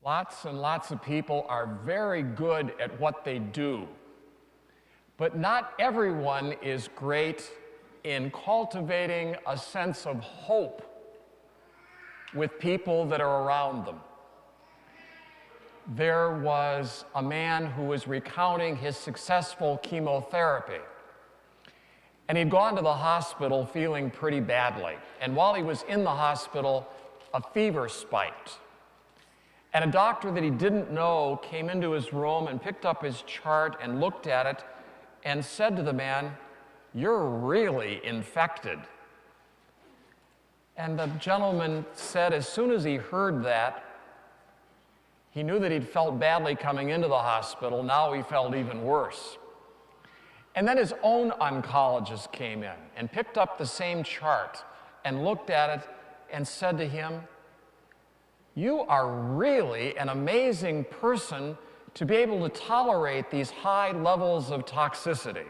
Lots and lots of people are very good at what they do, but not everyone is great in cultivating a sense of hope with people that are around them. There was a man who was recounting his successful chemotherapy, and he'd gone to the hospital feeling pretty badly. And while he was in the hospital, a fever spiked. And a doctor that he didn't know came into his room and picked up his chart and looked at it and said to the man, "You're really infected." And the gentleman said as soon as he heard that, he knew that he'd felt badly coming into the hospital. Now he felt even worse. And then his own oncologist came in and picked up the same chart and looked at it and said to him, "You are really an amazing person to be able to tolerate these high levels of toxicity."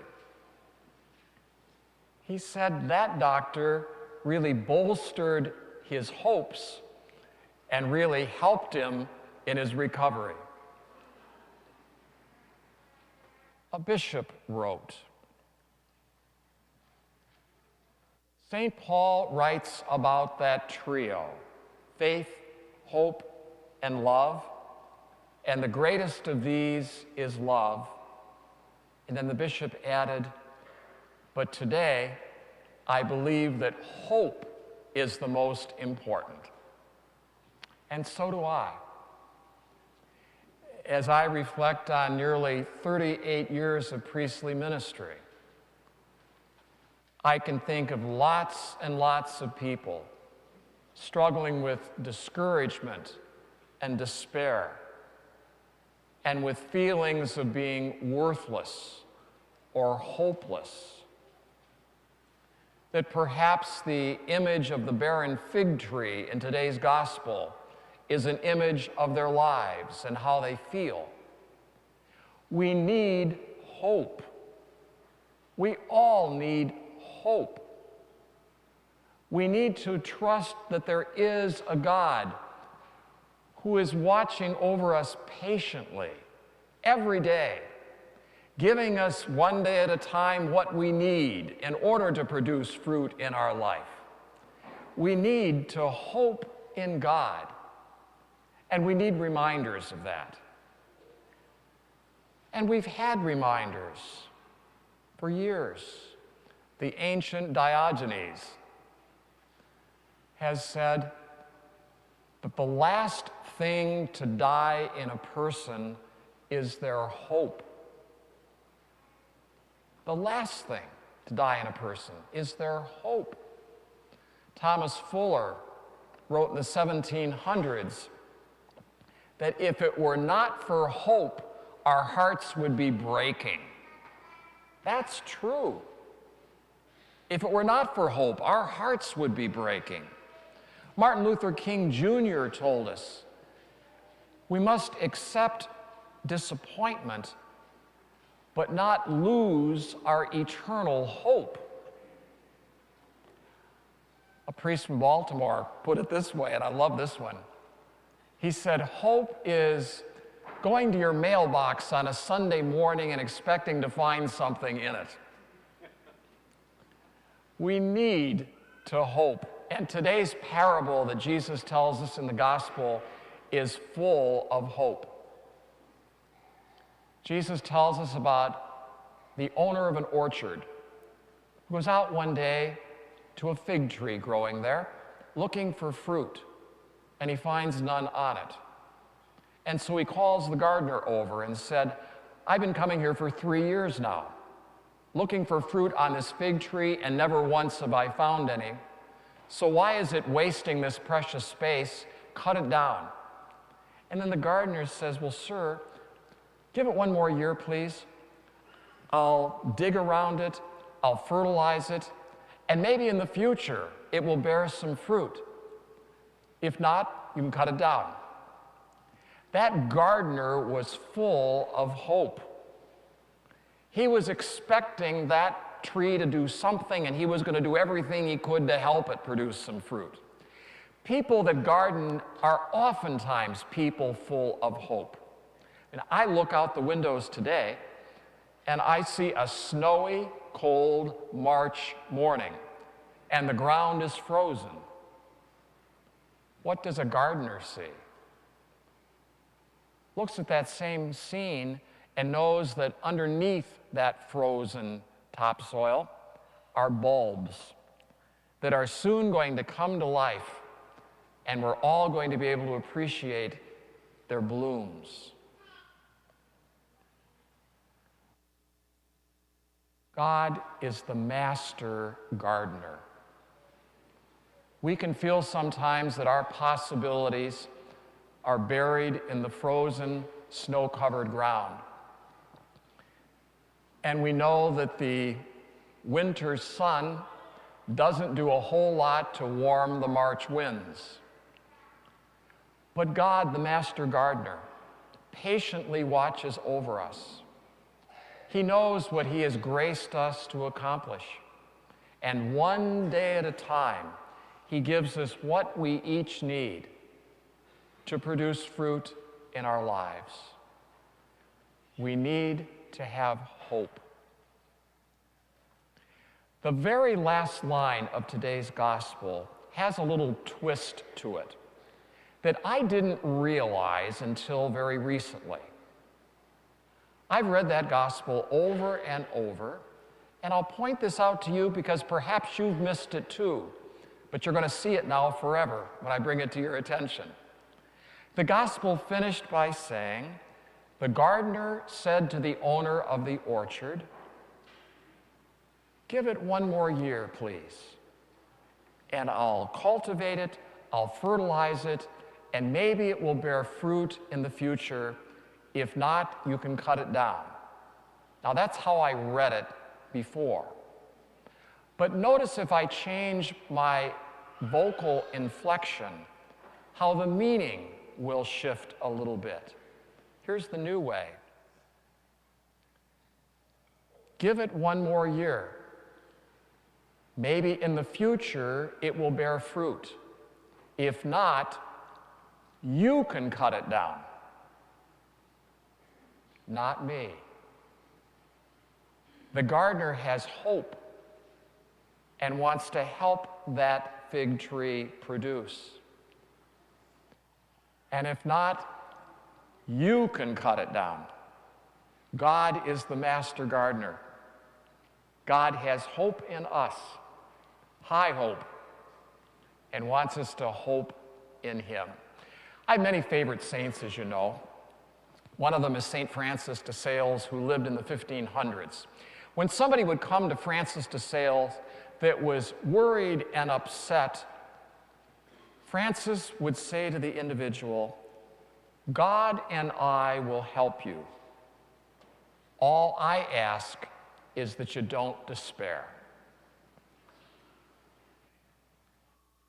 He said that doctor really bolstered his hopes and really helped him in his recovery. A bishop wrote, St. Paul writes about that trio, faith, hope, and love, and the greatest of these is love. And then the bishop added, but today, I believe that hope is the most important. And so do I. As I reflect on nearly 38 years of priestly ministry, I can think of lots and lots of people struggling with discouragement and despair and with feelings of being worthless or hopeless. That perhaps the image of the barren fig tree in today's gospel is an image of their lives and how they feel. We need hope. We all need hope. We need to trust that there is a God who is watching over us patiently every day, giving us one day at a time what we need in order to produce fruit in our life. We need to hope in God, and we need reminders of that. And we've had reminders for years. The ancient Diogenes has said that the last thing to die in a person is their hope. The last thing to die in a person is their hope. Thomas Fuller wrote in the 1700s that if it were not for hope, our hearts would be breaking. That's true. If it were not for hope, our hearts would be breaking. Martin Luther King Jr. told us we must accept disappointment but not lose our eternal hope. A priest from Baltimore put it this way, and I love this one. He said, hope is going to your mailbox on a Sunday morning and expecting to find something in it. We need to hope. And today's parable that Jesus tells us in the gospel is full of hope. Jesus tells us about the owner of an orchard who goes out one day to a fig tree growing there looking for fruit, and he finds none on it. And so he calls the gardener over and said, I've been coming here for 3 years now, looking for fruit on this fig tree, and never once have I found any. So why is it wasting this precious space? Cut it down. And then the gardener says, well, sir, give it one more year, please. I'll dig around it, I'll fertilize it, and maybe in the future it will bear some fruit. If not, you can cut it down. That gardener was full of hope. He was expecting that tree to do something, and he was going to do everything he could to help it produce some fruit. People that garden are oftentimes people full of hope. And I look out the windows today and I see a snowy, cold March morning, and the ground is frozen. What does a gardener see? Looks at that same scene and knows that underneath that frozen topsoil are bulbs that are soon going to come to life, and we're all going to be able to appreciate their blooms. God is the master gardener. We can feel sometimes that our possibilities are buried in the frozen, snow-covered ground. And we know that the winter sun doesn't do a whole lot to warm the March winds. But God, the master gardener, patiently watches over us. He knows what he has graced us to accomplish. And one day at a time, he gives us what we each need to produce fruit in our lives. We need to have hope. The very last line of today's gospel has a little twist to it that I didn't realize until very recently. I've read that gospel over and over, and I'll point this out to you because perhaps you've missed it too, but you're going to see it now forever when I bring it to your attention. The gospel finished by saying, "The gardener said to the owner of the orchard, 'Give it one more year, please, and I'll cultivate it, I'll fertilize it, and maybe it will bear fruit in the future. If not, you can cut it down.'" Now that's how I read it before. But notice if I change my vocal inflection, how the meaning will shift a little bit. Here's the new way. Give it one more year. Maybe in the future it will bear fruit. If not, you can cut it down. Not me. The gardener has hope and wants to help that fig tree produce. And if not, you can cut it down. God is the master gardener. God has hope in us, high hope, and wants us to hope in him. I have many favorite saints, as you know. One of them is St. Francis de Sales, who lived in the 1500s. When somebody would come to Francis de Sales that was worried and upset, Francis would say to the individual, "God and I will help you. All I ask is that you don't despair."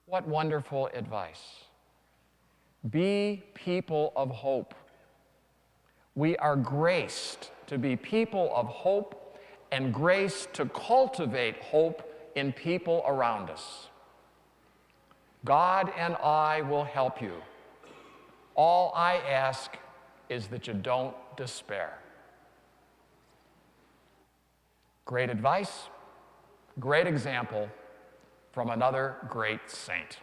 What wonderful advice. Be people of hope. We are graced to be people of hope and graced to cultivate hope in people around us. God and I will help you. All I ask is that you don't despair. Great advice, great example from another great saint.